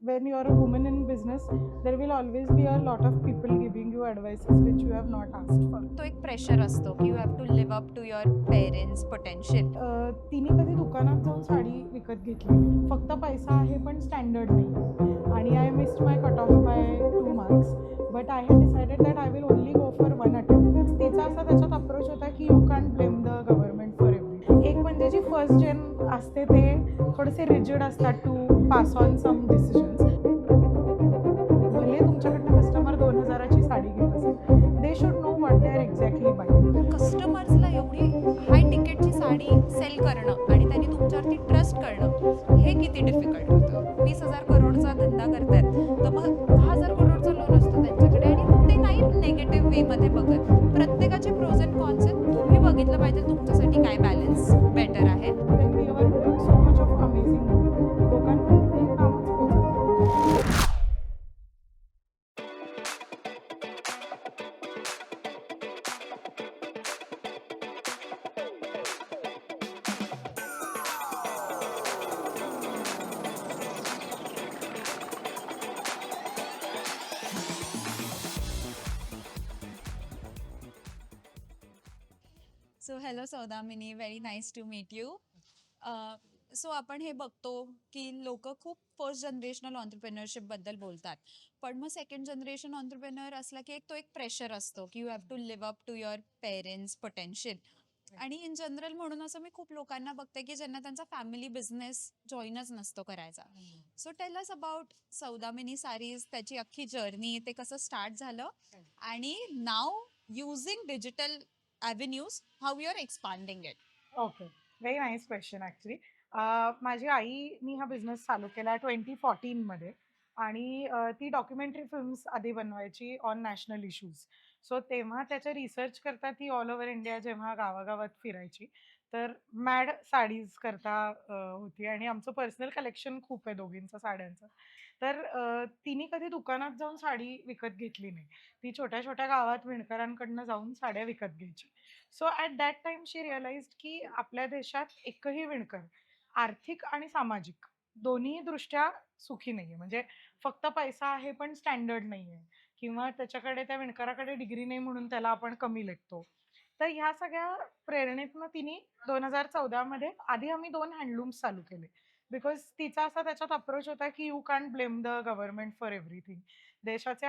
when you're a woman in business, there will always be a lot of people giving you advices which you have not asked for. तो एक pressure असतो की you have to live up to your parents potential. तिने कधी दुकानात जाऊन साडी विकत घेतली नाही. फक्त पैसा आहे पण स्टँडर्ड नाही. आणि I missed my cut off by 2 marks, but I had decided that I will only go for 1 attempt. तिचा असा त्याच्यात अप्रोच होता की you can't blame the government for everything. एक म्हणजे जी फर्स्ट जेन असते ते थोडेसे रिजिड असतात to pass on some decisions. भले तुमच्याकडनं कस्टमर 2,000ची साडी घेत असेल, they should know what they are exactly buying. कस्टमर्सला एवढी हाय तिकीटची साडी सेल करणं आणि त्यांनी तुमच्यावरती ट्रस्ट करणं हे किती डिफिकल्ट होतं. 20,000 करोडचा धंदा करतायत तर मग 10,000 करोडचा लोन असतो त्यांच्याकडे आणि ते नाही निगेटिव्ह वेमध्ये बघत. प्रत्येकाचे प्रोज अँड कॉन्स आहेत. तुम्ही बघितलं पाहिजे तुमच्यासाठी काय बॅलन्स बेटर आहे. When we were doing so much of amazing work, लोकांपर्यंत हे कामच पोहोचत नाही. So hello Saudamini, very nice to meet you. सो आपण हे बघतो की लोक खूप फर्स्ट जनरेशनल ऑन्टरप्रेनरशिप बद्दल बोलतात, पण मग सेकंड जनरेशन ऑन्टरप्रेनर असला की तो एक प्रेशर असतो की you have to live up to your parents potential. आणि इन जनरल म्हणून असं मी खूप लोकांना बघते की ज्यांना त्यांचा फॅमिली बिझनेस जॉईनच नसतो करायचा. So tell us about Saudamini Sarees, त्याची अख्खी जर्नी, ते कसं स्टार्ट झालं आणि now using digital avenues, how you're expanding it. Okay, very nice question actually. माझी आईनी हा बिझनेस चालू केला 2014 मध्ये. आणि ती डॉक्युमेंटरी फिल्म्स आधी बनवायची ऑन नॅशनल इश्यूज. सो तेव्हा त्याच्या रिसर्च करता ती ऑल ओव्हर इंडिया जेव्हा गावागावात फिरायची, तर मॅड साडीज करता होती. आणि आमचं पर्सनल कलेक्शन खूप आहे दोघींचं साड्यांचं. तर तिने कधी दुकानात जाऊन साडी विकत घेतली नाही. ती छोट्या छोट्या गावात विणकरांकडनं जाऊन साड्या विकत घ्यायची. So at that time she realised की आपल्या देशात एकही विणकर आर्थिक आणि सामाजिक दोन्ही दृष्ट्या सुखी नाहीये. म्हणजे फक्त पैसा आहे पण स्टँडर्ड नाहीये, किंवा त्याच्याकडे त्या विणकराकडे डिग्री नाही म्हणून त्याला आपण कमी लेखतो. तर ह्या सगळ्या प्रेरणेतनं तिने 2014 मध्ये आधी आम्ही 2 हँडलूम्स चालू केले. बिकॉज तिचा असा त्याच्यात अप्रोच होता की you can't blame the government for everything. देशातले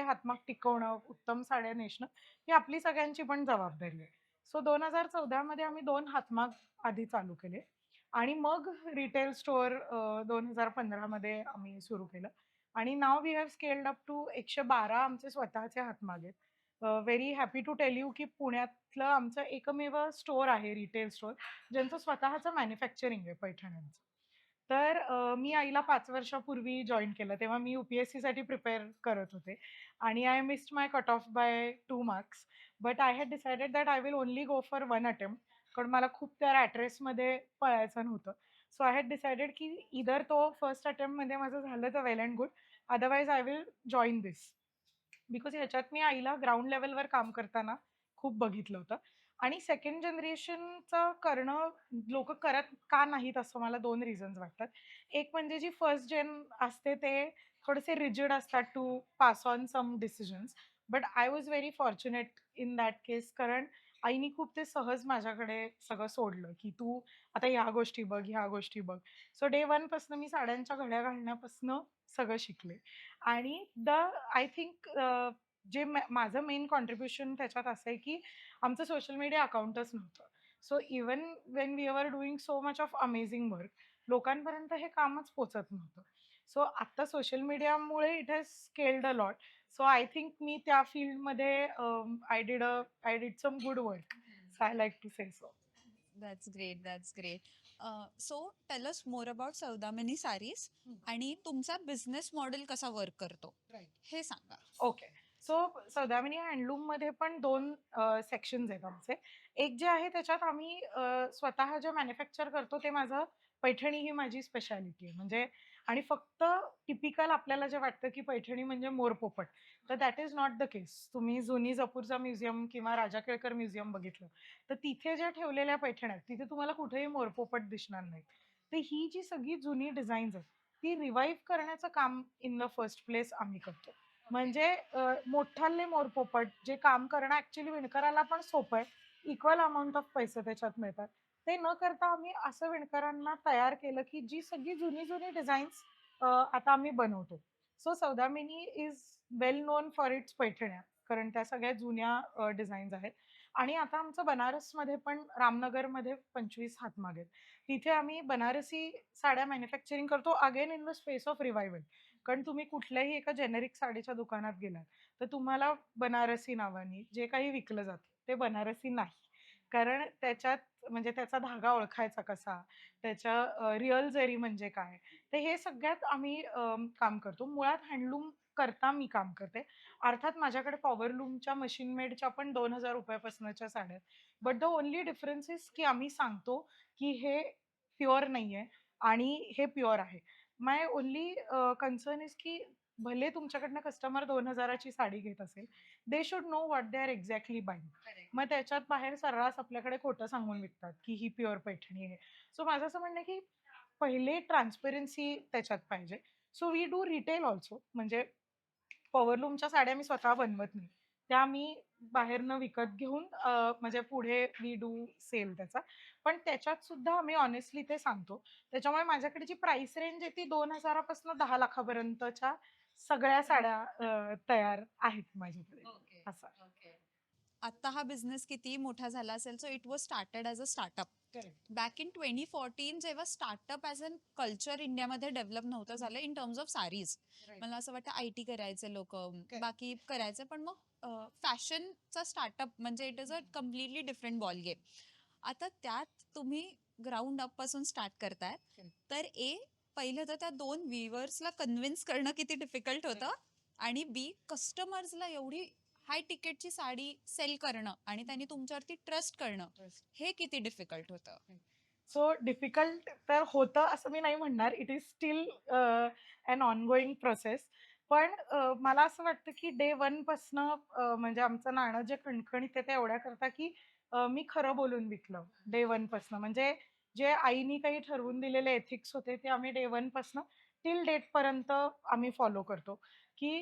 हातमाग टिकवणं, उत्तम साड्या नेसणं ही आपली सगळ्यांची पण जबाबदारी आहे. सो 2014 मध्ये आम्ही 2 हातमाग आधी चालू केले. आणि मग रिटेल स्टोअर 2015 मध्ये आम्ही सुरू केलं. आणि now we have scaled up to 112 आमचे स्वतःचे हातमाग आहेत. Very happy to tell you की पुण्यातलं आमचं एकमेव स्टोअर आहे, रिटेल स्टोअर, ज्यांचं स्वतःचं मॅन्युफॅक्चरिंग आहे पैठण्यांचं. तर मी आईला 5 वर्षापूर्वी जॉइन केलं. तेव्हा मी UPSCसाठी प्रिपेअर करत होते. आणि I missed my cut off by 2 marks, but I had decided that I will only go for 1 attempt. कारण मला खूप त्या रॅट रेसमध्ये पळायचं नव्हतं. सो आय हॅड डिसाइडेड की इदर तो फर्स्ट अटेम्प्टमध्ये माझं झालं तर well and good, otherwise I will join this. Because ह्याच्यात मी आईला ग्राउंड लेवलवर काम करताना खूप बघितलं होतं. आणि सेकंड जनरेशनचं करणं लोक करत का नाहीत असं मला 2 रिझन्स वाटतात. एक म्हणजे जी फर्स्ट जेन असते ते थोडेसे रिजिड असतात to pass on some decisions. But I was very fortunate in that case, कारण आईनी खूप ते सहज माझ्याकडे सगळं सोडलं की तू आता ह्या गोष्टी बघ, ह्या गोष्टी बघ. सो डे 1 पासून मी साड्यांच्या घड्या घालण्यापासून सगळं शिकले. आणि आय थिंक जे माझं मेन कॉन्ट्रिब्युशन त्याच्यात असं आहे की आमचं सोशल मीडिया अकाउंटच नव्हतं. So even when we are doing so much of amazing work, लोकांपर्यंत हे कामच पोचत नव्हतं. सो आत्ता सोशल मीडियामुळे it has scaled a lot. So I think मी त्या फील्डमध्ये I did some good work. So I like to say so. That's great, that's great. So tell us more about Saudamini Sarees आणि तुमचा बिझनेस मॉडेल कसा work करतो हे सांगा. Okay. So Saudamini हँडलूममध्ये पण 2 सेक्शन्स आहेत आमचे. एक जे आहे त्याच्यात आम्ही स्वतः जे मॅन्युफॅक्चर करतो ते माझं पैठणी ही माझी स्पेशालिटी आहे. म्हणजे आणि फक्त टिपिकल आपल्याला जे वाटतं की पैठणी म्हणजे मोरपोपट, तर दॅट इज नॉट द केस. तुम्ही जुनी जपूरचा म्युझियम किंवा राजा केळकर म्युझियम बघितलं, तर तिथे ज्या ठेवलेल्या पैठण्या आहेत, तिथे तुम्हाला कुठेही मोरपोपट दिसणार नाही. तर ही जी सगळी जुनी डिझाईन्स आहेत, ती रिवाईव्ह करण्याचं काम इन द फर्स्ट प्लेस आम्ही करतो. म्हणजे मोठाले मोरपोपट जे काम करणं ॲक्चुअली विणकराला पण सोपं आहे. इक्वल अमाउंट ऑफ पैसे त्याच्यात मिळतात. ते न करता आम्ही असं विणकरांना तयार केलं, की जी सगळी जुनी-जुनी डिझाईन्स आता आम्ही बनवतो. So Saudamini is well known for its पैठण्या. कारण त्या सगळ्या जुन्या डिझाईन्स आहेत. आणि आता आमचं बनारसमध्ये पण रामनगरमध्ये 25 हातमाग आहेत. तिथे आम्ही बनारसी साड्या मॅन्युफॅक्चरिंग करतो again in the space of revival. कारण तुम्ही कुठल्याही एका जेनेरिक साडीच्या दुकानात गेलात, तर तुम्हाला बनारसी नावाने जे काही विकलं जातं, ते बनारसी नाही. कारण त्याच्यात म्हणजे त्याचा धागा ओळखायचा कसा, त्याच्या रिअल जरी म्हणजे काय, तर हे सगळ्यात आम्ही काम करतो. मुळात हँडलूम करता मी काम करते. अर्थात माझ्याकडे पॉवरलूमच्या मशीन मेडच्या पण ₹2000 पासूनच्या साड्या आहेत. But the only difference is की आम्ही सांगतो, की हे प्युअर नाहीये आणि हे प्युअर आहे. माय ओन्ली कन्सर्न इज की भले तुमच्याकडनं कस्टमर 2000 ची साडी घेत असेल, they should know what they are exactly buying. मग त्याच्यात बाहेर सर्रास आपल्याकडे खोटं सांगून विकतात, की ही प्युअर पैठणी आहे. सो माझं असं म्हणणं आहे, की पहिले ट्रान्सपरन्सी त्याच्यात पाहिजे. So we do retail also. म्हणजे पॉवरलूमच्या साड्या मी स्वतः बनवत नाही. त्या मी बाहेरनं विकत घेऊन म्हणजे पुढे वी डू सेल त्याचा. पण त्याच्यात सुद्धा आम्ही हॉनेस्टली ते सांगतो. त्याच्यामुळे माझ्याकडे जी प्राइस रेंज आहे ती 2000 पासून 10 लाखापर्यंतच्या सगळ्या साड्या तयार आहेत माझ्याकडे. ओके, असं. ओके. आता हा बिझनेस किती मोठा झाला असेल, so it was started as a startup. Correct. Back in 2014 जेव्हा स्टार्टअप ॲज अन कल्चर इंडियामध्ये डेव्हलप नव्हतं झालं in terms of sarees. Right. मला असं वाटतं आय टी करायचे लोक, करेक्ट. बाकी करायचे, पण मग फॅशनचा स्टार्टअप म्हणजे it is a completely different ball game. आता त्यात तुम्ही ग्राउंड अप पासून स्टार्ट करताय, करेक्ट. तर पहिलं तर त्या 2 व्ह्युअर्सला कन्व्हिन्स करणं किती डिफिकल्ट होतं, आणि बी कस्टमर्सला एवढी हाय तिकीटची साडी सेल करणं आणि त्यांनी तुमच्यावरती ट्रस्ट करणं, हे किती डिफिकल्ट होतं? सो डिफिकल्ट तर होतं असं मी नाही म्हणणार. It is still an ongoing process. पण मला असं वाटतं की डे 1 पासनं म्हणजे आमचं नाणं जे खणखणीत आहे ते एवढ्याकरता की मी खरं बोलून विकलं डे 1 पासनं. म्हणजे जे आईनी काही ठरवून दिलेले एथिक्स होते ते आम्ही डे 1 पासनं टिल डेटपर्यंत आम्ही फॉलो करतो. की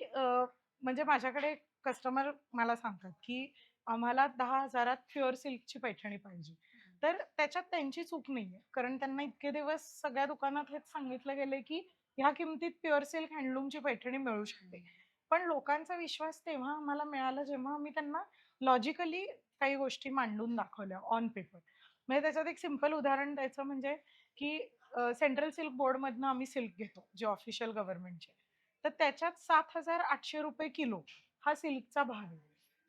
म्हणजे माझ्याकडे कस्टमर मला सांगतात की आम्हाला 10,000त प्युअर सिल्कची पैठणी पाहिजे. तर त्याच्यात त्यांची चूक नाहीये. कारण त्यांना इतके दिवस सगळ्या दुकानात हेच सांगितलं गेलंय, की ह्या किमतीत प्युअर सिल्क हँडलूमची पैठणी मिळू शकते. पण लोकांचा विश्वास तेव्हा आम्हाला मिळाला जेव्हा आम्ही त्यांना लॉजिकली काही गोष्टी मांडून दाखवल्या ऑन पेपर. म्हणजे त्याच्यात एक सिंपल उदाहरण द्यायचं म्हणजे, की सेंट्रल सिल्क बोर्डमधनं आम्ही सिल्क घेतो, जे ऑफिशियल गव्हर्नमेंटचे. तर त्याच्यात ₹7,800 किलो हा सिल्कचा भाव आहे.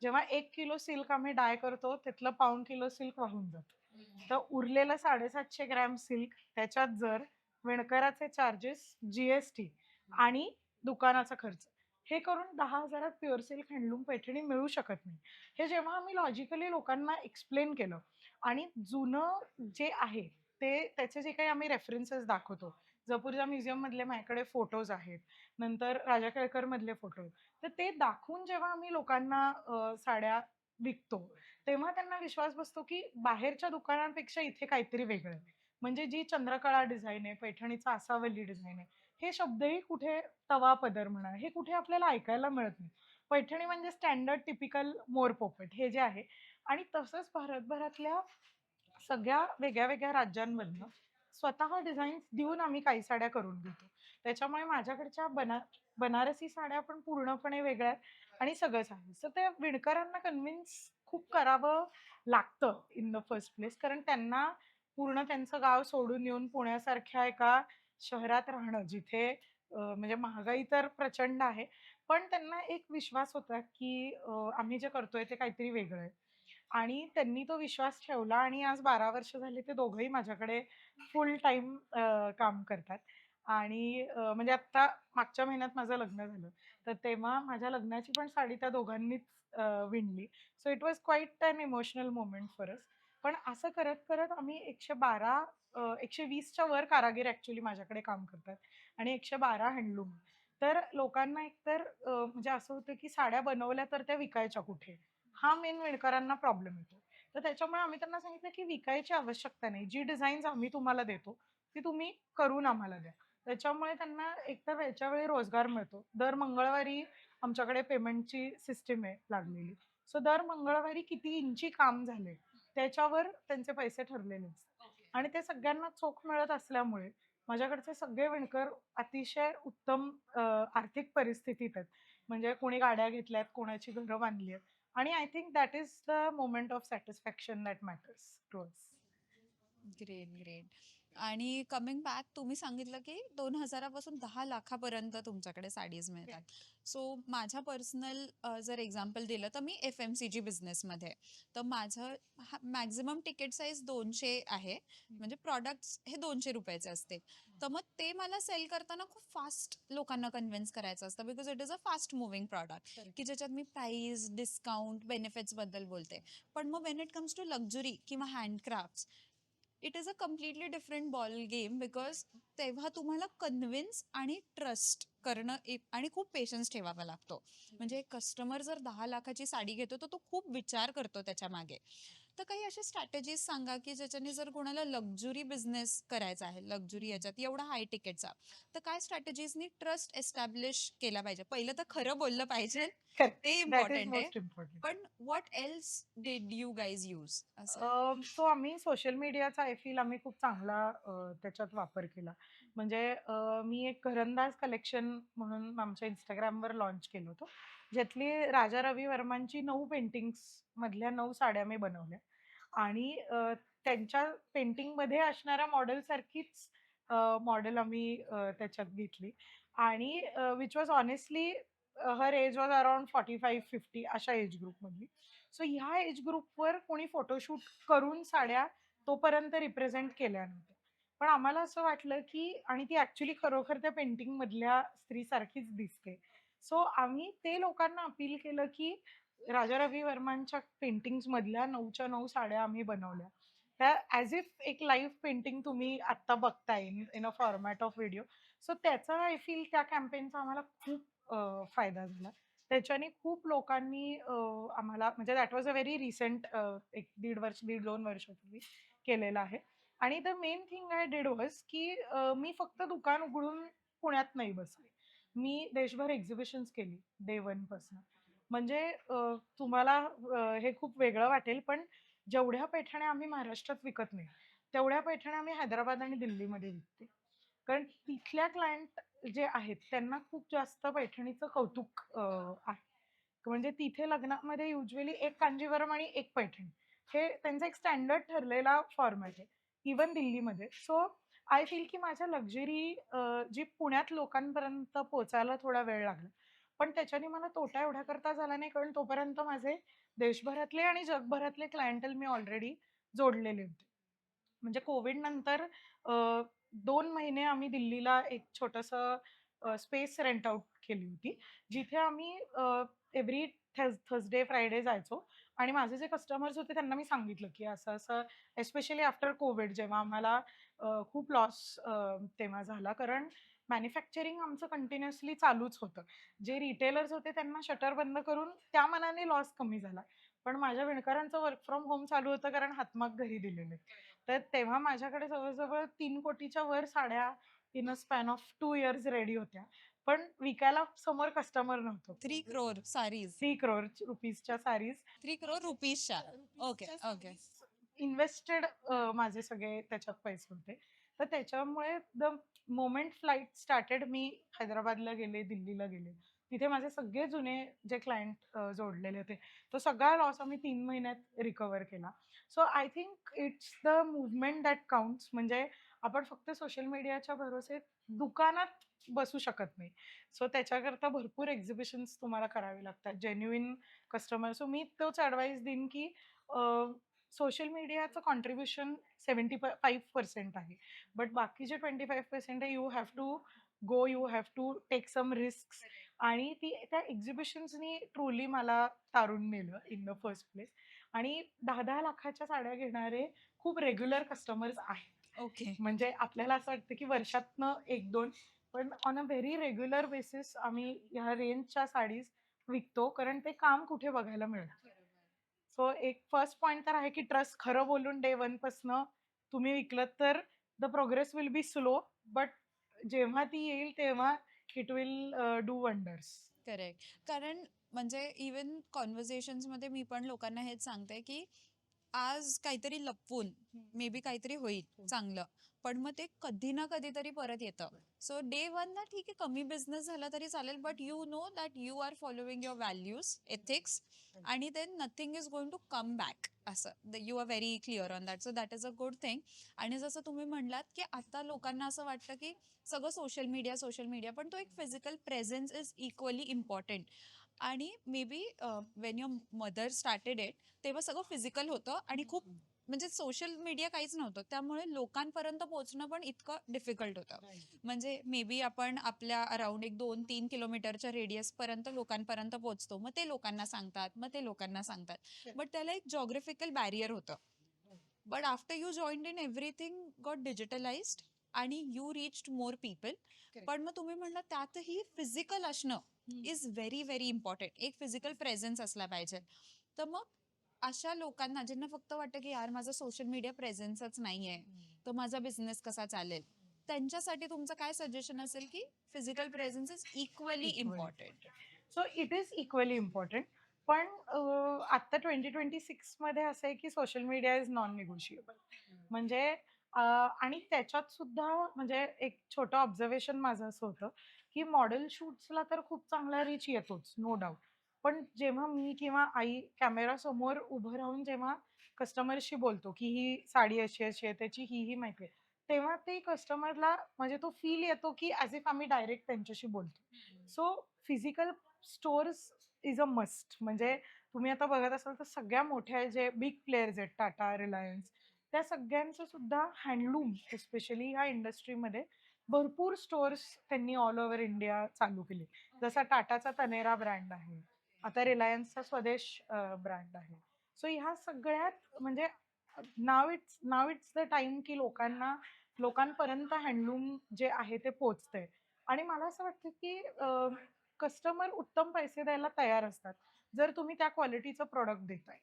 जेव्हा 1 किलो सिल्क आम्ही डाय करतो, त्यातलं पाऊण किलो सिल्क वाहून जातं. तर उरलेलं 750 ग्रॅम सिल्क त्याच्यात जर विणकराचे चार्जेस, जी-एस-टी आणि दुकानाचा खर्च हे करून 10,000त प्युअर सिल्क हँडलूम पैठणी मिळू शकत नाही. हे जेव्हा आम्ही लॉजिकली लोकांना एक्सप्लेन केलं आणि जुनं जे आहे ते त्याचे जे काही आम्ही रेफरन्सेस दाखवतो. जपूरच्या म्युझियममधले माझ्याकडे फोटोज आहेत. नंतर राजा केळकरमधले फोटो. तर ते दाखवून जेव्हा आम्ही लोकांना साड्या विकतो, तेव्हा त्यांना विश्वास बसतो, की बाहेरच्या दुकानांपेक्षा इथे काहीतरी वेगळं आहे. म्हणजे जी चंद्रकळा डिझाइन आहे, पैठणीचा आसावली डिझाइन आहे, हे शब्दही कुठे तवा पदर म्हणा, हे कुठे आपल्याला ऐकायला मिळत नाही. पैठणी म्हणजे स्टँडर्ड टिपिकल मोरपोपट हे जे आहे आणि तसंच भारतभरातल्या सगळ्या वेगळ्या-वेगळ्या राज्यांमधनं स्वतः डिझाईन्स देऊन आम्ही काही साड्या करून देतो. त्याच्यामुळे माझ्याकडच्या बनारसी साड्या पण पूर्णपणे वेगळ्या आहेत आणि सगळंच आहे. सो ते विणकरांना कन्व्हिन्स खूप करावं लागतं इन द फर्स्ट प्लेस. कारण त्यांना पूर्ण त्यांचं गाव सोडून येऊन पुण्यासारख्या एका शहरात राहणं जिथे म्हणजे महागाई तर प्रचंड आहे. पण त्यांना एक विश्वास होता, की आम्ही जे करतोय ते काहीतरी वेगळं आहे. आणि त्यांनी तो विश्वास ठेवला आणि आज 12 वर्ष झाली ते दोघंही माझ्याकडे फुल टाईम काम करतात. आणि म्हणजे आत्ता मागच्या महिन्यात माझं लग्न झालं. तर तेव्हा माझ्या लग्नाची पण साडी त्या दोघांनीच विणली. So it was quite an emotional moment for us. पण असं करत-करत आम्ही 120च्या वर कारागीर ॲक्चुअली माझ्याकडे काम करतात आणि 112 हँडलूम. तर लोकांना एकतर म्हणजे असं होतं की साड्या बनवल्या तर त्या विकायच्या कुठे? हा मेन विणकरांना प्रॉब्लेम येतो. तर त्याच्यामुळे आम्ही त्यांना सांगितलं की विकायची आवश्यकता नाही. जी डिझाईन्स आम्ही तुम्हाला देतो, ती तुम्ही करून आम्हाला द्या. त्याच्यामुळे त्यांना एकतर वेळच्या वेळी रोजगार मिळतो. दर मंगळवारी आमच्याकडे पेमेंटची सिस्टीम आहे लागलेली. सो दर मंगळवारी किती इंची काम झाले, त्याच्यावर त्यांचे पैसे ठरलेले असतात. आणि ते सगळ्यांना चोख मिळत असल्यामुळे माझ्याकडचे सगळे विणकर अतिशय उत्तम आर्थिक परिस्थितीत आहेत. म्हणजे कोणी गाड्या घेतल्यात, कोणाची घरं बांधली आहेत. आणि I think that is the moment of satisfaction that matters to us. Great, great. आणि कमिंग बॅक तुम्ही सांगितलं की 2,000 पासून 10,00,000 तुमच्याकडे साडीज मिळतात. सो माझ्या पर्सनल जर एक्झाम्पल दिलं तर मी FMCG बिझनेसमध्ये आहे. तर माझं मॅक्झिमम तिकीट साईज 200 आहे. म्हणजे प्रॉडक्ट्स हे ₹200 असते. तर मग ते मला सेल करताना खूप फास्ट लोकांना कन्व्हिन्स करायचं असतं because it is a fast moving product की ज्याच्यात मी प्राइस, डिस्काउंट, बेनिफिट्स बद्दल बोलते. पण मग when it comes to luxury किंवा handicrafts it is a completely different ball game because तेव्हा तुम्हाला कन्व्हिन्स आणि ट्रस्ट करणं आणि खूप पेशन्स ठेवावा लागतो. म्हणजे कस्टमर जर 10,00,000ची साडी घेतो तर तो खूप विचार करतो त्याच्या मागे. तर काही अशा स्ट्रॅटेजीज सांगा की ज्याच्याने जर कोणाला लक्झुरी बिझनेस करायचा आहे, लक्झुरी याच्यात एवढा हाय तिकीटचा, तर काय स्ट्रॅटेजीजनी ट्रस्ट एस्टॅब्लिश केला पाहिजे? पहिलं तर खरं बोललं पाहिजे, करेक्ट. ते दॅट इज इम्पॉर्टंट आहे. Most important. पण what else did you guys use असं? सो आम्ही सोशल मीडियाचा आय फील आम्ही खूप चांगला त्याच्यात वापर केला. म्हणजे मी एक घरंदाज कलेक्शन म्हणून आमच्या Instagramवर लॉन्च केलं होतं. ज्यातली राजा रवी वर्मांची 9 पेंटिंग्स मधल्या 9 साड्या मी बनवल्या आणि त्यांच्या पेंटिंगमध्ये असणाऱ्या मॉडेलसारखीच मॉडेल आम्ही त्याच्यात घेतली आणि which was honestly her age was around 45-50 अशा एज ग्रुपमधली. सो ह्या एज ग्रुपवर कोणी फोटोशूट करून साड्या तोपर्यंत रिप्रेझेंट केल्या नव्हत्या. पण आम्हाला असं वाटलं, की आणि ती ॲक्चुअली खरोखर त्या पेंटिंगमधल्या स्त्रीसारखीच दिसते. सो आम्ही ते लोकांना अपील केलं, की राजा रवी वर्मांच्या पेंटिंग्जमधल्या 9च्या 9 साड्या आम्ही बनवल्या. त्या ॲज इफ एक लाईव्ह पेंटिंग तुम्ही आत्ता बघताय in a format of video. So त्याचा आय फील त्या कॅम्पेनचा आम्हाला खूप फायदा झाला. त्याच्याने खूप लोकांनी आम्हाला म्हणजे that was a very recent एक 1.5 वर्ष, 1.5-2 वर्षापूर्वी केलेलं आहे. आणि the main thing I did वाज की मी फक्त दुकान उघडून पुण्यात नाही बसले. मी देशभर एक्झिबिशन्स केली डे 1 पासून. म्हणजे तुम्हाला हे खूप वेगळं वाटेल, पण जेवढ्या पैठण्या आम्ही महाराष्ट्रात विकत नाही, तेवढ्या पैठण्या आम्ही हैदराबाद आणि दिल्लीमध्ये विकते. कारण तिथल्या क्लायंट जे आहेत त्यांना खूप जास्त पैठणीचं कौतुक आहे. म्हणजे तिथे लग्नामध्ये युजुअली एक कांजीवरम आणि एक पैठणी हे त्यांचा एक स्टँडर्ड ठरलेला फॉर्मॅट आहे. इव्हन दिल्लीमध्ये. सो आय फील की माझ्या लक्झरी जी पुण्यात लोकांपर्यंत पोहोचायला थोडा वेळ लागला. पण त्याच्याने मला तोटा एवढा करता झाला नाही कारण तोपर्यंत माझे देशभरातले आणि जगभरातले क्लायंटल मी ऑलरेडी जोडलेले होते. म्हणजे कोविड नंतर 2 महिने आम्ही दिल्लीला एक छोटंसं स्पेस रेंट आउट केली होती. जिथे आम्ही एव्हरी थर्सडे, फ्रायडे जायचो आणि माझे जे कस्टमर्स होते त्यांना मी सांगितलं, की असं-असं एस्पेशली आफ्टर कोविड जेव्हा आम्हाला खूप लॉस तेव्हा झाला. कारण मॅन्युफॅक्चरिंग आमचं कंटिन्युअसली चालूच होतं. जे रिटेलर्स होते त्यांना शटर बंद करून त्या मानाने लॉस कमी झाला. पण माझ्या विणकरांचं वर्क फ्रॉम होम चालू होतं कारण हातमाग घरी दिलेले. तर तेव्हा माझ्याकडे जवळ-जवळ 3 कोटीच्या वर साड्या in a span of 2 years ready होत्या. पण विकायला समोर कस्टमर नव्हतं. 3 crore साडीज. 3 करोड रुपीजच्या साडीज 3 crore रुपीजच्या. Okay, okay. इन्व्हेस्टेड माझे सगळे त्याच्यात पैसे होते. तर त्याच्यामुळे द मोमेंट फ्लाइट स्टार्टेड मी हैदराबादला गेले, दिल्लीला गेले. तिथे माझे सगळे जुने जे क्लायंट जोडलेले होते, तो सगळा लॉस आम्ही 3 महिन्यात रिकव्हर केला. So I think it's the movement that counts. म्हणजे आपण फक्त सोशल मीडियाच्या भरोसे दुकानात बसू शकत नाही. सो त्याच्याकरता भरपूर एक्झिबिशन्स तुम्हाला करावे लागतात. Genuine customer. सो मी तोच ॲडवाईस देईन, की सोशल मीडियाचं कॉन्ट्रिब्युशन 75% आहे. बट बाकीचे 25% आहे, you have to go, you have to take some risks. आणि त्या एक्झिबिशन्सनी ट्रुली मला तारून नेलं इन द फर्स्ट प्लेस. आणि 10-10 लाखाच्या साड्या घेणारे खूप रेग्युलर कस्टमर्स आहेत. ओके. म्हणजे आपल्याला असं वाटतं, की वर्षातनं 1-2 पण on a very regular basis आम्ही ह्या रेंजच्या साडीज विकतो. कारण ते काम कुठे बघायला मिळतं. सो एक फर्स्ट पॉइंट तर आहे, की ट्रस्ट खरं बोलून डे 1 पासनं तुम्ही विकलत तर the progress will be slow but जेव्हा ती येईल तेव्हा it will do wonders. Correct. कारण म्हणजे इव्हन कॉन्व्हर्सेशन्समध्ये मी पण लोकांना हेच सांगते, की आज काहीतरी लपवून मे बी काहीतरी होईल चांगलं, पण मग ते कधी ना कधीतरी परत येतं. सो डे वनला ठीक आहे, कमी बिझनेस झाला तरी चालेल, but you know that you are following your values, ethics, आणि then nothing is going to come back. असं you are very clear on that, so that is a good thing. आणि जसं तुम्ही म्हणलात, की आता लोकांना असं वाटतं की सगळं सोशल मीडिया, पण तो एक physical presence is equally important. आणि maybe when your mother started it, तेव्हा सगळं फिजिकल होतं आणि खूप म्हणजे सोशल मीडिया काहीच नव्हतं, त्यामुळे लोकांपर्यंत पोहोचणं पण इतकं डिफिकल्ट होतं. म्हणजे मे बी आपण आपल्या अराउंड एक 2-3 किलोमीटरच्या रेडियस पर्यंत लोकांपर्यंत पोहोचतो, मग ते लोकांना सांगतात, मग ते लोकांना सांगतात, बट त्याला एक जॉग्राफिकल बॅरियर होतं. But after you joined in everything got digitalised आणि यू रिच्ड मोर पीपल. पण मग तुम्ही म्हणलं त्यातही फिजिकल असणं इज व्हेरी व्हेरी इम्पॉर्टंट. एक फिजिकल प्रेझेन्स असला पाहिजे. तर मग अशा लोकांना ज्यांना फक्त वाटतं की यार माझा सोशल मीडिया प्रेझेन्सच नाहीये, तर माझा बिझनेस कसा चालेल, त्यांच्यासाठी तुमचं काय सजेशन असेल की physical presence is equally important? So it is equally important. पण आता 2026 मध्ये असं आहे की social media is non negotiable. म्हणजे आणि त्याच्यात सुद्धा म्हणजे एक छोटं ऑब्झर्वेशन माझं असं होतं की मॉडेल शूट्सला तर खूप चांगला रीच येतोच, नो डाऊट. पण जेव्हा मी किंवा आई कॅमेरा समोर उभं राहून जेव्हा कस्टमरशी बोलतो की ही साडी अशी अशी आहे, त्याची ही माहिती आहे, तेव्हा ते कस्टमरला म्हणजे तो फील येतो की ॲज इफ आम्ही डायरेक्ट त्यांच्याशी बोलतो. So physical stores is a must. म्हणजे तुम्ही आता बघत असाल तर सगळ्या मोठ्या जे बिग प्लेयर्स आहेत, टाटा, रिलायन्स, त्या सगळ्यांचं सुद्धा हँडलूम एस्पेशली ह्या इंडस्ट्रीमध्ये भरपूर स्टोअर्स त्यांनी ऑल ओव्हर इंडिया चालू केले. जसा टाटाचा तनेरा ब्रँड आहे, आता रिलायन्सचा स्वदेश ब्रँड आहे. सो ह्या सगळ्यात म्हणजे नाव इट्स द टाइम की लोकांपर्यंत हँडलूम जे आहे ते पोहोचतंय. आणि मला असं वाटतं की कस्टमर उत्तम पैसे द्यायला तयार असतात, जर तुम्ही त्या क्वालिटीचं प्रॉडक्ट देताय.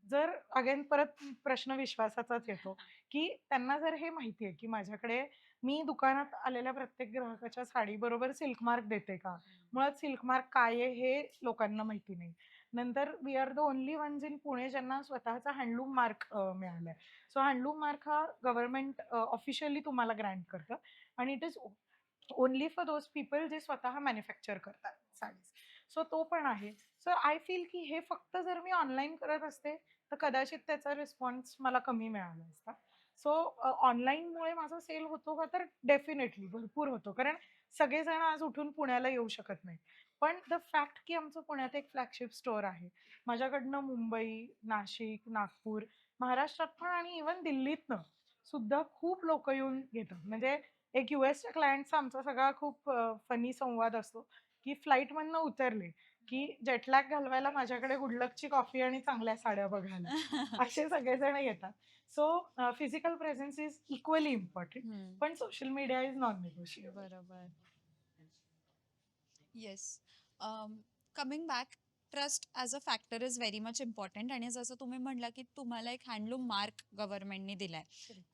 जर अगेन परत प्रश्न विश्वासाचाच येतो, की त्यांना जर हे माहिती आहे, की माझ्याकडे मी दुकानात आलेल्या प्रत्येक ग्राहकाच्या साडीबरोबर सिल्क मार्क देते का? मुळात सिल्क मार्क काय आहे हे लोकांना माहिती नाही. नंतर we are the only ones in Pune ज्यांना स्वतःचा हँडलूम मार्क मिळालाय. सो हँडलूम मार्क हा गव्हर्नमेंट ऑफिशियली तुम्हाला ग्रँट करतं आणि it is only for those people जे स्वतः मॅन्युफॅक्चर करतात साडीज. सो तो पण आहे. सो आय फील की हे फक्त जर मी ऑनलाईन करत असते, तर कदाचित त्याचा रिस्पॉन्स मला कमी मिळाला असता. सो ऑनलाईनमुळे माझा सेल होतो का? तर डेफिनेटली भरपूर होतो. कारण सगळेजण आज उठून पुण्याला येऊ शकत नाहीत. पण द फॅक्ट की आमचं पुण्यात एक फ्लॅगशिप स्टोअर आहे. माझ्याकडनं मुंबई, नाशिक, नागपूर, महाराष्ट्रात पण आणि इव्हन दिल्लीतनं सुद्धा खूप लोकं येऊन घेतात. म्हणजे एक यूएसच्या क्लायंटचा आमचा सगळा खूप फनी संवाद असतो, की फ्लाइटमधनं उतरले, की जेटलॅग घालवायला माझ्याकडे गुडलकची कॉफी आणि चांगल्या साड्या बघायला. असे सगळेजण येतात. So physical presence is equally important, hmm. पण social media is non negotiable. बरोबर. Yes. Coming back, trust as a factor is very much important. आणि जसं तुम्ही म्हणला की तुम्हाला एक हँडलूम मार्क गव्हर्नमेंटने दिलाय,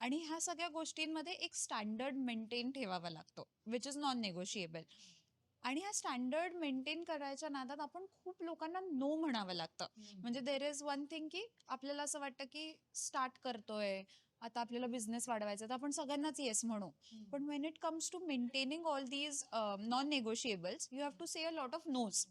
आणि ह्या सगळ्या गोष्टींमध्ये एक स्टँडर्ड मेंटेन ठेवावा लागतो, विच इज नॉन नेगोशिएबल. आणि हा स्टँडर्ड मेंटेन करायच्या नादात आपण खूप लोकांना नो म्हणावं लागतं. म्हणजे देर इज वन थिंग की आपल्याला असं वाटतं की स्टार्ट करतोय, आता आपल्याला बिझनेस वाढवायचा, तर आपण सगळ्यांनाच येस म्हणू. पण when it comes to maintaining all these non negotiables, you have to say a lot of noes.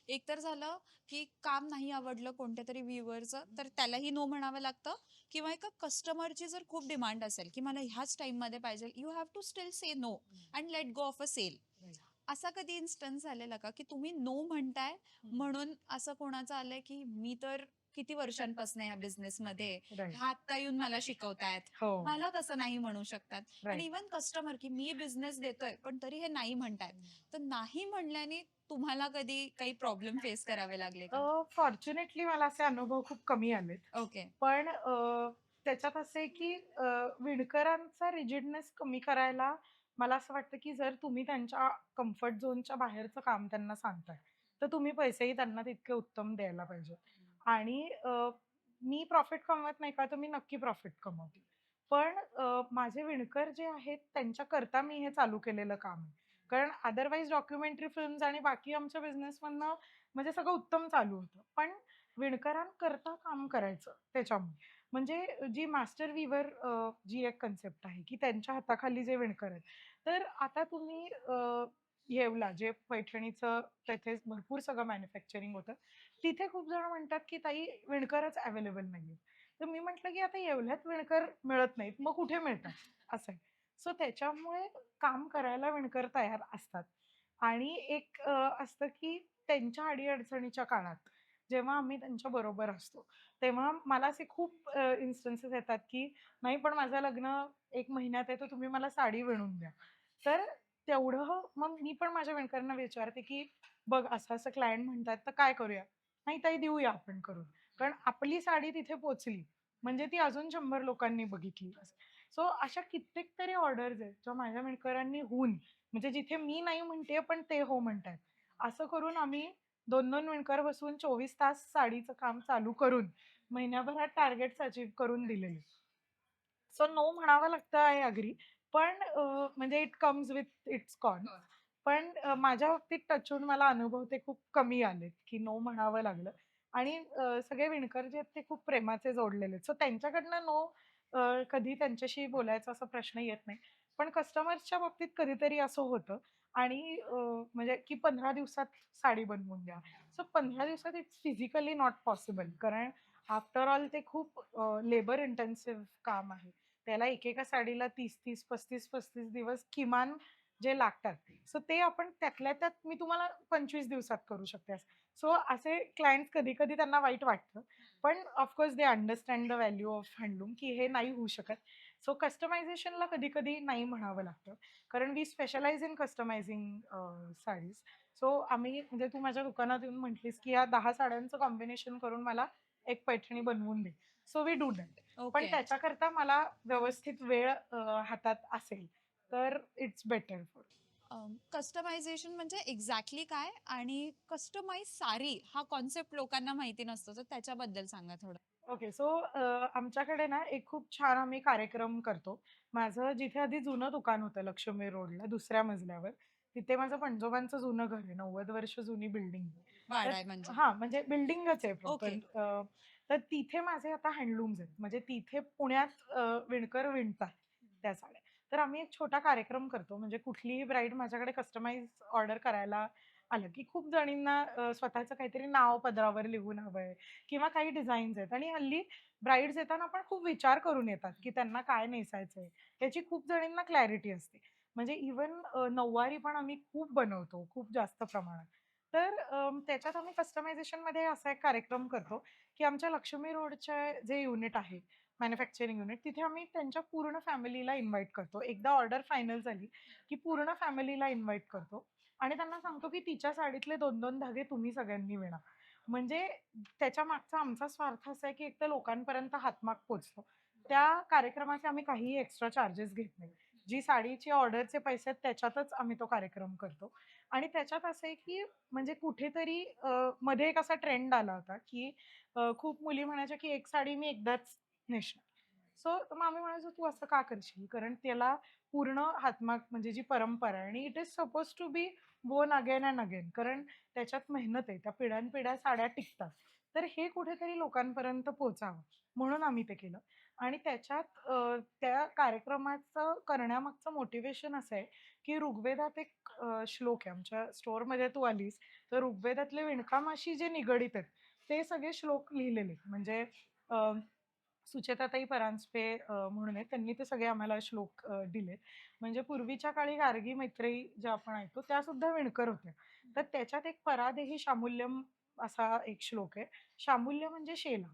एक तर झालं की काम नाही आवडलं कोणत्या तरी व्ह्युअरचं, तर त्यालाही नो म्हणावं लागतं. किंवा एका कस्टमरची जर खूप डिमांड असेल की मला ह्याच टाइममध्ये पाहिजे, you have to still say no and let go of a sale. असा कधी इन्स्टन्स झालेला का की तुम्ही नो म्हणताय म्हणून असं कोणाचं आलंय की मी तर किती वर्षांपासून या बिझनेस मध्ये, राईट. हा आत्ता येऊन मला शिकवतायत, हो. मला तसं नाही म्हणू शकतात. आणि राईट. इव्हन कस्टमर की मी बिझनेस देतोय पण तरी हे नाही म्हणतायत, तर नाही म्हणल्याने तुम्हाला कधी काही प्रॉब्लेम फेस करावे लागले का? फॉर्च्युनेटली मला असे अनुभव खूप कमी आलेत. ओके. पण त्याच्यात असं आहे की विणकरांचा रिजिडनेस कमी करायला मला असं वाटतं की जर तुम्ही त्यांच्या कम्फर्ट झोनच्या बाहेरचं काम त्यांना सांगताय, तर तुम्ही पैसेही त्यांना तितके उत्तम द्यायला पाहिजे. आणि मी प्रॉफिट कमवत नाही का, तर मी नक्की प्रॉफिट कमवते. पण माझे विणकर जे आहेत त्यांच्याकरता मी हे चालू केलेलं काम आहे. कारण अदरवाईज डॉक्युमेंटरी फिल्म्स आणि बाकी आमच्या बिझनेसमधनं म्हणजे सगळं उत्तम चालू होतं. पण विणकरांकरता काम करायचं त्याच्यामुळे. म्हणजे जी मास्टर वीवर जी एक कन्सेप्ट आहे, की त्यांच्या हाताखाली जे विणकर आहेत. तर आता तुम्ही येवला जे पैठणीचं तिथे भरपूर सगळं मॅन्युफॅक्चरिंग होतं. तिथे खूप जण म्हणतात, की ताई विणकरच अवेलेबल नाहीये. तर मी म्हटलं, की आता येवल्यात विणकर मिळत नाहीत, मग कुठे मिळतात? असं आहे. सो त्याच्यामुळे काम करायला विणकर तयार असतात. आणि एक असतं, की त्यांच्या अडी-अडचणीच्या काळात जेव्हा आम्ही त्यांच्या बरोबर असतो, तेव्हा मला असे खूप इन्स्टन्सेस येतात, की नाही पण माझं लग्न 1 महिन्यात आहे, तर तुम्ही मला साडी विणून द्या. तर तेवढं मग मी पण माझ्या विणकरांना विचारते, की "बघ असं-असं क्लायंट म्हणतात, तर काय करूया?" "नाही ताई देऊया आपण करून." कारण आपली साडी तिथे पोहोचली, म्हणजे ती अजून 100 लोकांनी बघितली असं. सो अशा कित्येक तरी ऑर्डर्स आहेत, ज्या माझ्या विणकरांनी होऊन म्हणजे जिथे मी नाही म्हणतेय, पण ते हो म्हणतायत. असं करून आम्ही 2-2 विणकर बसवून 24 तास साडीचं काम चालू करून महिन्याभरात टार्गेट्स अचीव्ह करून दिलेले. सो नो म्हणावं लागतं आय अग्री. पण म्हणजे it comes with its cons. पण माझ्या बाबतीत टचवूड मला अनुभव ते खूप कमी आलेत, की नो म्हणावं लागलं आणि सगळे विणकर जे आहेत ते खूप प्रेमाचे जोडलेले आहेत. सो त्यांच्याकडनं नो कधी त्यांच्याशी बोलायचा असा प्रश्न येत नाही. पण कस्टमर्सच्या बाबतीत कधीतरी असं होतं आणि म्हणजे की 15 दिवसात साडी बनवून द्या. सो 15 दिवसात इट्स फिजिकली नॉट पॉसिबल कारण आफ्टर ऑल ते खूप लेबर इंटेन्सिव्ह काम आहे. त्याला एकेका साडीला 30-30, 35-35 दिवस किमान जे लागतात. सो ते आपण त्यातल्या त्यात मी तुम्हाला 25 दिवसात करू शकते असं. सो असे क्लायंट्स कधी-कधी त्यांना वाईट वाटतं. पण of course they understand the value of handloom, की हे नाही होऊ शकत. सो कस्टमायझेशनला कधी-कधी नाही म्हणावं लागतं. कारण we specialise in customising saris. So आम्ही म्हणजे तू माझ्या दुकानात येऊन म्हटलीस, की या 10 साड्यांचं कॉम्बिनेशन करून मला एक पैठणी बनवून दे. So we do that. पण ओके. त्याच्याकरता मला व्यवस्थित वेळ हातात असेल, तर इट्स बेटर फॉर कस्टमायझेशन म्हणजे एक्झॅक्टली काय? आणि कस्टमाइज साडी हा कॉन्सेप्ट लोकांना माहिती नसतो, तर त्याच्याबद्दल सांगा थोडं? ओके. सो आमच्याकडे ना एक खूप छान आम्ही कार्यक्रम करतो. माझं जिथे आधी जुनं दुकान होतं लक्ष्मी रोडला दुसऱ्या मजल्यावर, तिथे माझं पणजोबांचं जुनं घर आहे. 90 वर्ष जुनी बिल्डिंग आहे. तर वाडा आहे म्हणजे. हां, म्हणजे बिल्डिंगच आहे ओके. प्रॉपर. तर तिथे माझे आता हँडलूम्स आहेत. म्हणजे तिथे पुण्यात विणकर विणतात त्या साड्या. तर आम्ही एक छोटा कार्यक्रम करतो. म्हणजे कुठलीही ब्राईड माझ्याकडे कस्टमाइज ऑर्डर करायला आलं, की खूप जणींना स्वतःचं काहीतरी नाव पदरावर लिहून हवंय किंवा काही डिझाईन्स आहेत आणि हल्ली ब्राइड्स येताना पण खूप विचार करून येतात, की त्यांना काय नेसायचंय. याची खूप जणींना क्लॅरिटी असते. म्हणजे इव्हन नऊवारी पण आम्ही खूप बनवतो, खूप जास्त प्रमाणात. तर त्याच्यात आम्ही कस्टमायझेशनमध्ये असा एक कार्यक्रम करतो, की आमच्या लक्ष्मी रोडचे जे युनिट आहे, मॅन्युफॅक्चरिंग युनिट, तिथे आम्ही त्यांच्या पूर्ण फॅमिलीला इन्व्हाईट करतो. एकदा ऑर्डर फायनल झाली, की पूर्ण फॅमिलीला इन्व्हाईट करतो आणि त्यांना सांगतो, की तिच्या साडीतले 2-2 धागे तुम्ही सगळ्यांनी विणा. म्हणजे त्याच्या मागचा आमचा स्वार्थ असा आहे, की एकतर लोकांपर्यंत हातमाग पोहोचतो. त्या कार्यक्रमाचे आम्ही काहीही एक्स्ट्रा चार्जेस घेत नाही. जी साडीची ऑर्डरचे पैसे आहेत त्याच्यातच आम्ही तो कार्यक्रम करतो. आणि त्याच्यात असं आहे, की म्हणजे कुठेतरी मध्ये एक असा ट्रेंड आला होता, की खूप मुली म्हणायच्या, की "एक साडी मी एकदाच नेसणार." सो मग आम्ही म्हणायचो, "तू असं का करशील?" कारण त्याला पूर्ण हातमाग म्हणजे जी परंपरा आहे आणि it is supposed to be worn again and again कारण त्याच्यात मेहनत आहे. त्या पिढ्यानपिढ्या साड्या टिकतात. तर हे कुठेतरी लोकांपर्यंत पोहोचावं म्हणून आम्ही ते केलं आणि त्याच्यात त्या कार्यक्रमाचं करण्यामागचं मोटिव्हेशन असं आहे, की ऋग्वेदात एक श्लोक आहे. आमच्या स्टोअरमध्ये तू आलीस, तर ऋग्वेदातले विणकामाशी जे निगडीत आहेत, ते सगळे श्लोक लिहिलेले आहेत. म्हणजे अ, सुचेताताई परांजपे म्हणून आहेत. त्यांनी ते सगळे आम्हाला श्लोक दिलेत. म्हणजे पूर्वीच्या काळी गार्गी मैत्रेयी ज्या आपण ऐकतो, त्यासुद्धा विणकर होत्या. तर त्याच्यात एक परादेही शामूल्यम असा एक श्लोक आहे. शामूल्य म्हणजे शेला.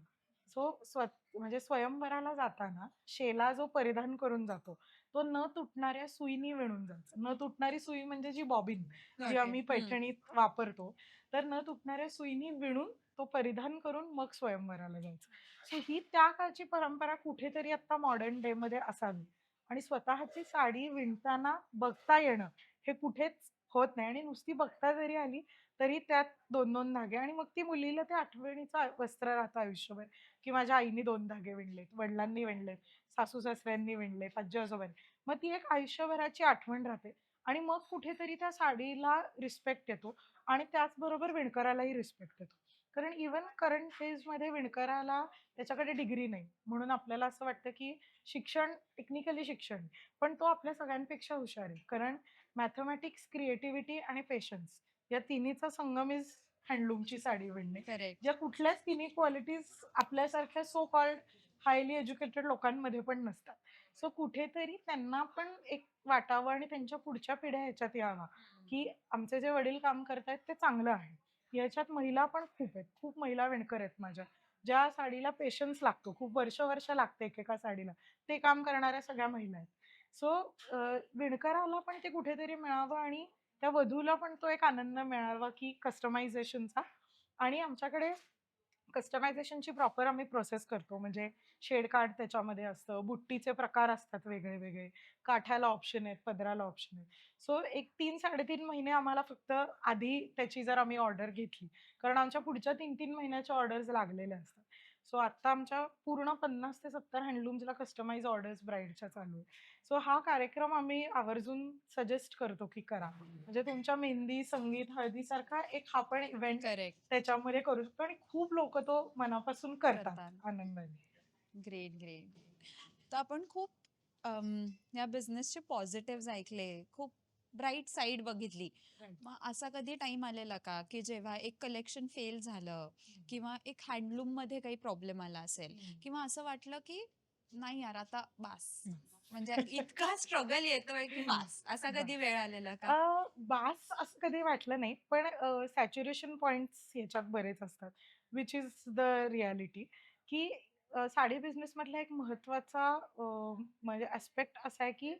सो म्हणजे स्वयंवराला जाताना शेला जो परिधान करून जातो, तो न तुटणाऱ्या सुईनी विणून जायचा. न तुटणारी सुई म्हणजे जी बॉबिन, जी ओके. आम्ही पैठणीत वापरतो. तर न तुटणाऱ्या सुईनी विणून तो परिधान करून मग स्वयंवराला जायचं. सो ही त्या काळची परंपरा कुठेतरी आता मॉडर्न डेमध्ये असावी आणि स्वतःची साडी विणताना बघता येणं हे कुठेच होत नाही आणि नुसती बघता जरी आली, तरी त्यात 2-2 धागे आणि मग ती मुलीला ते आठवणीचं वस्त्र राहतं आयुष्यभर, की माझ्या आईनी 2 धागे विणलेत, वडिलांनी विणलेत, सासू-सासऱ्यांनी विणलेत, आजी-आजोबांनी. मग ती एक आयुष्यभराची आठवण राहते आणि मग कुठेतरी त्या साडीला रिस्पेक्ट येतो आणि त्याचबरोबर विणकरालाही रिस्पेक्ट येतो. कारण इव्हन करंट फेजमध्ये विणकराला त्याच्याकडे डिग्री नाही. म्हणून आपल्याला असं वाटतं, की शिक्षण टेक्निकली शिक्षण, पण तो आपल्या सगळ्यांपेक्षा हुशार आहे. कारण मॅथेमॅटिक्स, क्रिएटिव्हिटी आणि पेशन्स या तिन्हीचा संगम इज हँडलूमची साडी विणणे. करेक्ट. ज्या कुठल्याच तिन्ही क्वालिटीज आपल्यासारख्या सो कॉल्ड हायली एज्युकेटेड लोकांमध्ये पण नसतात. सो कुठेतरी त्यांना पण एक वाटावं आणि त्यांच्या पुढच्या पिढ्या ह्याच्यात यावा, की आमचे जे वडील काम करतायत ते चांगलं आहे. याच्यात महिला पण खूप आहेत. खूप महिला विणकर आहेत माझ्या. ज्या साडीला पेशन्स लागतो, खूप वर्ष-वर्ष लागते एकेका साडीला. ते काम करणाऱ्या सगळ्या महिला आहेत. सो विणकराला पण ते कुठेतरी मिळावं आणि त्या वधूला पण तो एक आनंद मिळावा, की कस्टमायझेशनचा आणि आमच्याकडे कस्टमायझेशनची प्रॉपर आम्ही प्रोसेस करतो. म्हणजे शेड कार्ड त्याच्यामध्ये असतं, बुट्टीचे प्रकार असतात वेगळे-वेगळे, काठाला ऑप्शन आहेत, पदराला ऑप्शन आहे. सो एक 3-3.5 महिने आम्हाला फक्त आधी त्याची जर आम्ही ऑर्डर घेतली, कारण आमच्या पुढच्या 3-3 महिन्याच्या ऑर्डर्स लागलेल्या असतात. सो आत्ता आमच्या पूर्ण 50 ते 70 हँडलूम्सला कस्टमाइज ऑर्डर्स ब्राईडच्या चालू आहे. सो हा कार्यक्रम आम्ही आवर्जून सजेस्ट करतो, की करा. म्हणजे तुमच्या मेहंदी, संगीत, हळदीसारखा एक हा पण इव्हेंट करेक्ट. त्याच्यामध्ये करू शकतो आणि खूप लोकं तो मनापासून करतात करतात. आनंदाने. Great, great. तर आपण खूप या बिझनेसचे पॉझिटिव्हज ऐकले, खूप ब्राईट साईड बघितली. राइट. मग असा कधी टाईम आलेला का, की जेव्हा एक कलेक्शन फेल झालं किंवा एक हँडलूममध्ये काही प्रॉब्लेम आला असेल किंवा असं वाटलं, की नाही यार आता बास. म्हणजे इतका स्ट्रगल येतोय, की बास. असा कधी वेळ आलेला का? बास असं कधी वाटलं नाही. पण सॅच्युरेशन पॉइंट्स ह्याच्यात बरेच असतात, व्हिच इज द रिॲलिटी, की साडी बिझनेसमधला एक महत्त्वाचा म्हणजे ॲस्पेक्ट असा आहे, की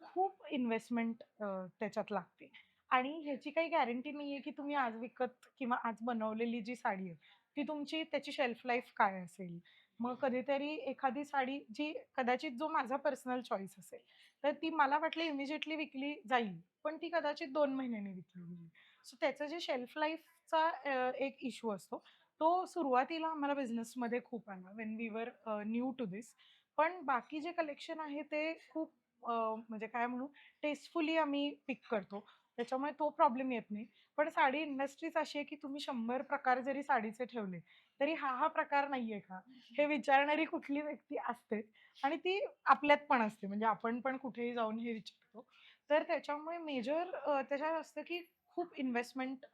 खूप इन्व्हेस्टमेंट त्याच्यात लागते आणि ह्याची काही गॅरंटी नाहीये, की तुम्ही आज विकत किंवा आज बनवलेली जी साडी आहे, ती तुमची त्याची शेल्फ लाईफ काय असेल. मग कधीतरी एखादी साडी जी कदाचित जो माझा पर्सनल चॉईस असेल, तर ती मला वाटलं इमिजिएटली विकली जाईल, पण ती कदाचित 2 महिन्यांनी विकली गेली. सो त्याचं जे शेल्फ लाईफचा एक इश्यू असतो, तो सुरुवातीला आम्हाला बिझनेसमध्ये खूप आला when we were new to this. पण बाकी जे कलेक्शन आहे ते खूप म्हणजे काय म्हणू टेस्टफुली आम्ही पिक करतो. त्याच्यामुळे तो प्रॉब्लेम येत नाही. पण साडी इंडस्ट्रीच अशी आहे, की तुम्ही 100 प्रकार जरी साडीचे ठेवले, तरी हा प्रकार नाहीये का? हे विचारणारी कुठली व्यक्ती असतेच आणि ती आपल्यात पण असते. म्हणजे आपण पण कुठेही जाऊन हे विचारतो. तर त्याच्यामुळे मेजर त्याच्यात असतं, की खूप इन्व्हेस्टमेंट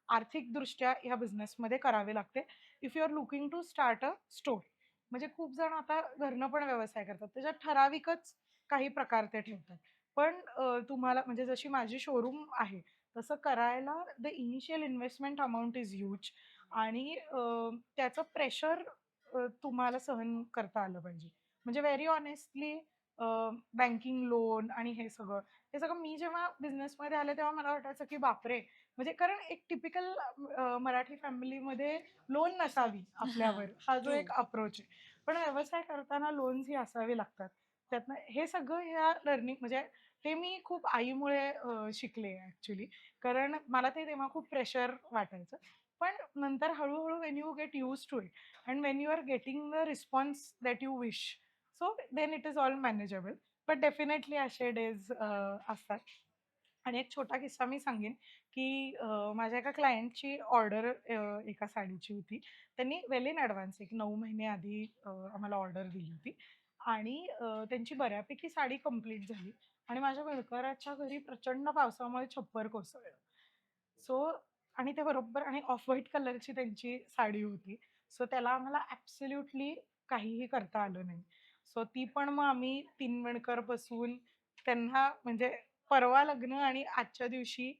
आर्थिकदृष्ट्या ह्या बिझनेसमध्ये करावे लागते. If you are looking to start a store. म्हणजे खूप जण आता घरनं पण व्यवसाय करतात. त्याच्यात ठराविकच काही प्रकार ते ठेवतात. पण तुम्हाला म्हणजे जशी माझी शोरूम आहे, तसं करायला the initial investment amount is huge आणि त्याचं प्रेशर तुम्हाला सहन करता आलं पाहिजे. म्हणजे व्हेरी हॉनेस्टली बँकिंग लोन आणि हे सगळं मी जेव्हा बिझनेसमध्ये आले, तेव्हा मला वाटायचं की बापरे! म्हणजे कारण एक टिपिकल मराठी फॅमिलीमध्ये लोन नसावी हां, आपल्यावर, हा जो ट्रू. एक अप्रोच आहे. पण व्यवसाय करताना लोन्स ही असावे लागतात. त्यातनं हे सगळं ह्या लर्निंग म्हणजे हे मी खूप आईमुळे शिकले ॲक्चुअली. कारण मला ते तेव्हा खूप प्रेशर वाटायचं. पण नंतर हळू-हळू when you get used to it and when you are getting the response that you wish, so then it is all manageable. But definitely असे डेज असतात. आणि एक छोटा किस्सा मी सांगेन, की माझ्या एका क्लायंटची ऑर्डर एका साडीची होती. त्यांनी वेल इन ॲडव्हान्स एक 9 महिने आधी आम्हाला ऑर्डर दिली होती आणि त्यांची बऱ्यापैकी साडी कंप्लीट झाली आणि माझ्या विणकराच्या घरी प्रचंड पावसामुळे छप्पर कोसळलं. सो आणि ते बरोबर आणि ऑफ व्हाईट कलरची त्यांची साडी होती. सो त्याला आम्हाला ॲब्सोल्युटली काहीही करता आलं नाही. सो ती पण मग आम्ही 3 विणकर बसवून त्यांना म्हणजे परवा लग्न आणि आजच्या दिवशी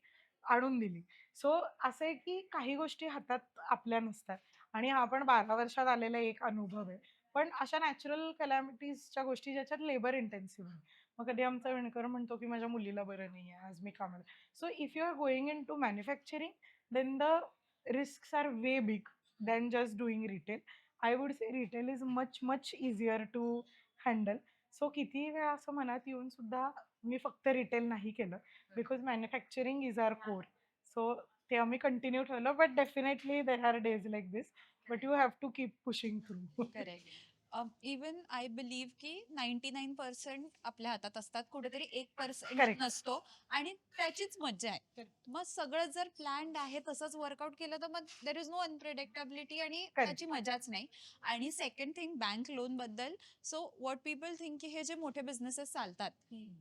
आणून दिली. सो असं आहे की काही गोष्टी हातात आपल्या नसतात आणि हा पण 12 वर्षात आलेला एक अनुभव आहे. पण अशा नॅचरल कॅलॅमिटीजच्या गोष्टी ज्याच्यात लेबर इंटेन्सिव्ह आहे. मग कधी आमचा विणकर म्हणतो की माझ्या मुलीला बरं नाहीये, आज मी कामाला so if you are going into manufacturing, then the risks are way big than just doing retail. I would say retail is much, much easier to handle. So किती वेळा असं मनात येऊन सुद्धा मी फक्त रिटेल नाही केलं because manufacturing is our core. So ते आम्ही कंटिन्यू ठेवलं. But definitely there are days like this, but you have to keep pushing through. Correct. Even I believe की 99% आपल्या हातात असतात, कुठेतरी 1% करेक्ट. नसतो आणि त्याचीच मज्जा आहे. मग सगळं जर प्लॅन्ड आहे तसंच वर्कआउट केलं तर मग देर इज नो अनप्रिडिक्टेबिलिटी आणि Correct. त्याची मजाच नाही. आणि सेकंड थिंग बँक लोन बद्दल. सो व्हॉट पीपल थिंक की हे जे मोठे बिझनेसेस चालतात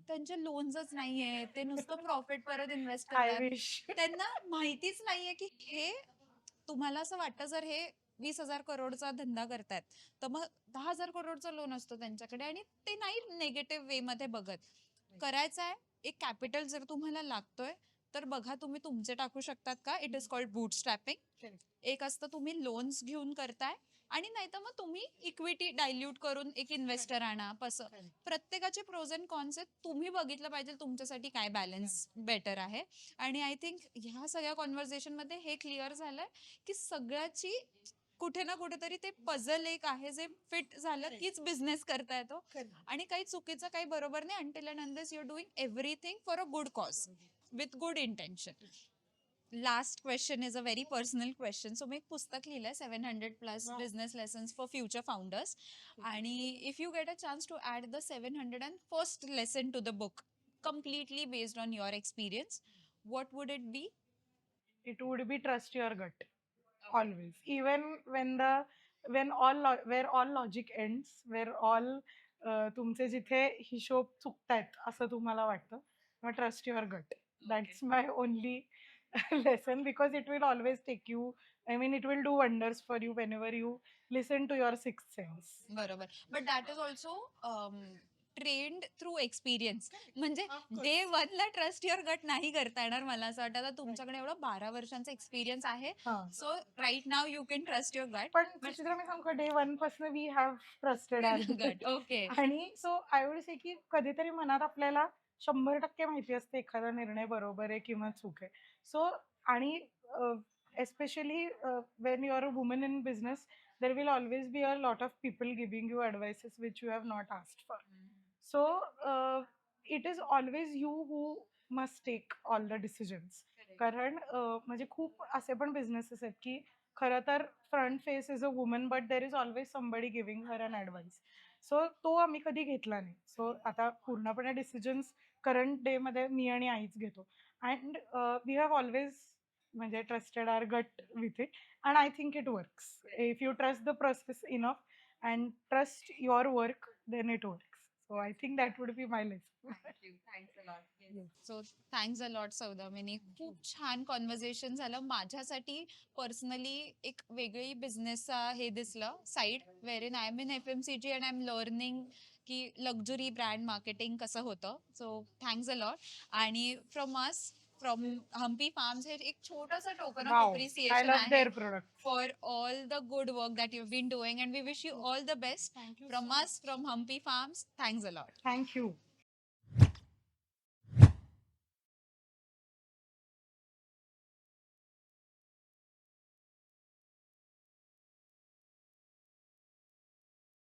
त्यांचे लोन्सच नाहीये, ते नुसतं प्रॉफिट परत इन्व्हेस्ट आय करतात. विश. त्यांना माहितीच नाहीये की हे, तुम्हाला असं वाटतं जर हे 20,000 करोडचा धंदा करतायत तर मग 10,000 करोडचा लोन असतो त्यांच्याकडे आणि ते नाही नेगेटिव्ह वे मध्ये बघत. करायचं आहे, एक कॅपिटल जर तुम्हाला लागतोय तर बघा तुम्ही तुमचे टाकू शकतात का. इट इज कॉल्ड बूट स्ट्रॅपिंग. एक असतं तुम्ही लोन्स घेऊन करताय आणि नाही तर मग तुम्ही इक्विटी डायल्यूट करून एक इन्व्हेस्टर आणा. असं प्रत्येकाचे प्रोज अँड कॉन्स आहेत. तुम्ही बघितलं पाहिजे तुमच्यासाठी काय बॅलन्स बेटर आहे. आणि आय थिंक ह्या सगळ्या कॉन्व्हर्सेशन मध्ये हे क्लिअर झालंय की सगळ्याची कुठे ना कुठेतरी ते पझल एक आहे जे फिट झालं कीच बिझनेस करता येतो. आणि काही चुकीचं काही बरोबर नाही until and unless you are doing everything for a good cause with good intention. Last question is a very personal question. So मी एक पुस्तक लिहिलंय 700+ business lessons for future founders. आणि if you get a chance to add the 701st lesson to the book completely based on your experience, what would it be? It would be trust your gut always, even where all logic ends, where all तुमचे जिथे हिशोब चुकतायत असं तुम्हाला वाटतं, मग trust your गट. That's my only lesson, because it will always take you, I mean it will do wonders for you whenever you listen to your sixth sense. बरोबर. But that is also trend through experience. म्हणजे day वनला trust your गट नाही करता येणार. मला असं वाटतं आता तुमच्याकडे एवढं 12 वर्षांचा एक्सपिरियन्स आहे. हां. So right now you can trust your gut. पण सुचित्रा, मी सांगू डे वन पासून we have trusted our gut. Okay. आणि सो आय वुड से की कधीतरी मनात आपल्याला 100% माहिती असते एखादा निर्णय बरोबर आहे किंवा चूक आहे. सो आणि especially when you are a woman in business, there will always be a lot of people giving you advices which you have not asked for. So it is always you who must take all the decisions. कारण म्हणजे खूप असे पण businesses आहेत की खरं तर front face is a woman, but there is always somebody giving her an advice. So तो आम्ही कधी घेतला नाही. सो आता पूर्णपणे डिसिजन्स करंट डेमध्ये मी आणि आईच घेतो. अँड वी हॅव ऑलवेज म्हणजे trusted our gut with it. And I think it works. If you trust the process enough and trust your work, then it works. So I think that would be my lesson. So thanks a lot Saudamini. खूप छान conversation झालं. माझ्यासाठी personally एक वेगळी बिझनेसचा हे दिसलं side, where I am in FMCG and I am learning की लक्झरी ब्रँड मार्केटिंग कसं होतं. So thanks a lot. आणि फ्रॉम हम्पी फार्म्स हे एक छोटंसं token of Wow, I appreciation love आहे their product. for all the good work that you've been doing, and we wish you all the best. Thank you From so us, from Humpy Farms, thanks a lot. Thank you.